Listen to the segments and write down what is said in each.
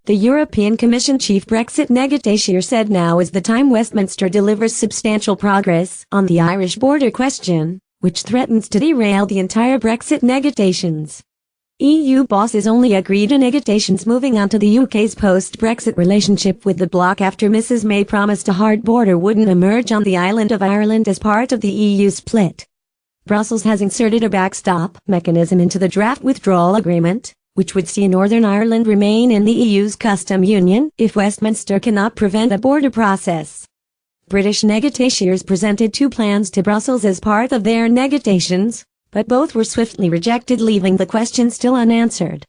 The European Commission chief Brexit negotiator said now is the time Westminster delivers substantial progress on the Irish border question, which threatens to derail the entire Brexit negotiations. EU bosses only agreed to negotiations moving on to the UK's post-Brexit relationship with the bloc after Mrs May promised a hard border wouldn't emerge on the island of Ireland as part of the EU split. Brussels has inserted a backstop mechanism into the draft withdrawal agreement, which would see Northern Ireland remain in the EU's custom union if Westminster cannot prevent a border process. British negotiators presented two plans to Brussels as part of their negotiations, but both were swiftly rejected, leaving the question still unanswered.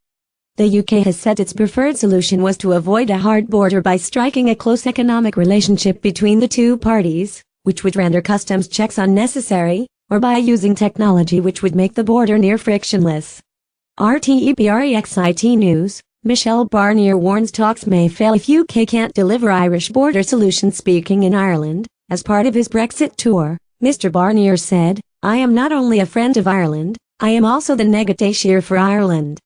The UK has said its preferred solution was to avoid a hard border by striking a close economic relationship between the two parties, which would render customs checks unnecessary, or by using technology which would make the border near frictionless. BREXIT News, Michel Barnier warns talks may fail if UK can't deliver Irish border solution. Speaking in Ireland, as part of his Brexit tour, Mr Barnier said, "I am not only a friend of Ireland, I am also the negotiator for Ireland.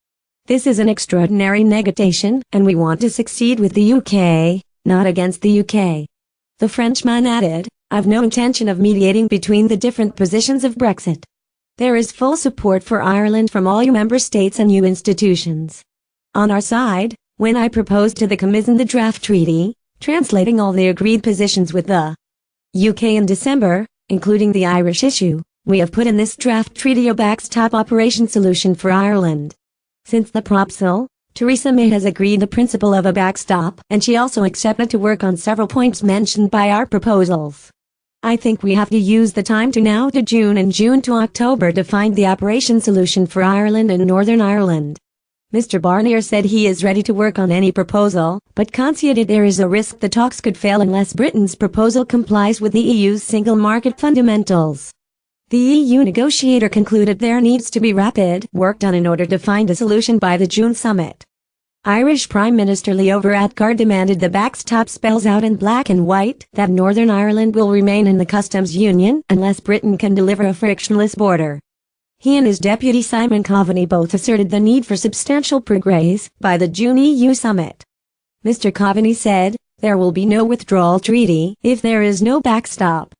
This is an extraordinary negotiation, and we want to succeed with the UK, not against the UK." The Frenchman added, "I've no intention of mediating between the different positions of Brexit. There is full support for Ireland from all EU member states and EU institutions. On our side, when I proposed to the Commission the draft treaty, translating all the agreed positions with the UK in December, including the Irish issue, we have put in this draft treaty a backstop operation solution for Ireland. Since the proposal, Theresa May has agreed the principle of a backstop, and she also accepted to work on several points mentioned by our proposals. I think we have to use the time to now to June and June to October to find the operation solution for Ireland and Northern Ireland." Mr Barnier said he is ready to work on any proposal, but conceded there is a risk the talks could fail unless Britain's proposal complies with the EU's single market fundamentals. The EU negotiator concluded there needs to be rapid work done in order to find a solution by the June summit. Irish Prime Minister Leo Varadkar demanded the backstop spells out in black and white that Northern Ireland will remain in the customs union unless Britain can deliver a frictionless border. He and his deputy Simon Coveney both asserted the need for substantial progress by the June EU summit. Mr Coveney said, "There will be no withdrawal treaty if there is no backstop."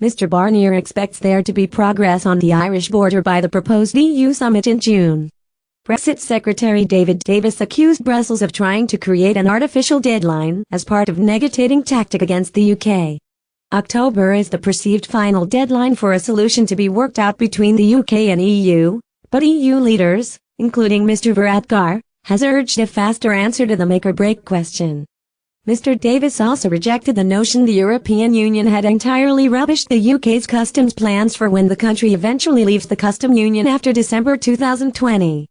Mr Barnier expects there to be progress on the Irish border by the proposed EU summit in June. Brexit Secretary David Davis accused Brussels of trying to create an artificial deadline as part of negotiating tactic against the UK. October is the perceived final deadline for a solution to be worked out between the UK and EU, but EU leaders, including Mr Varadkar, has urged a faster answer to the make-or-break question. Mr Davis also rejected the notion the European Union had entirely rubbished the UK's customs plans for when the country eventually leaves the customs union after December 2020.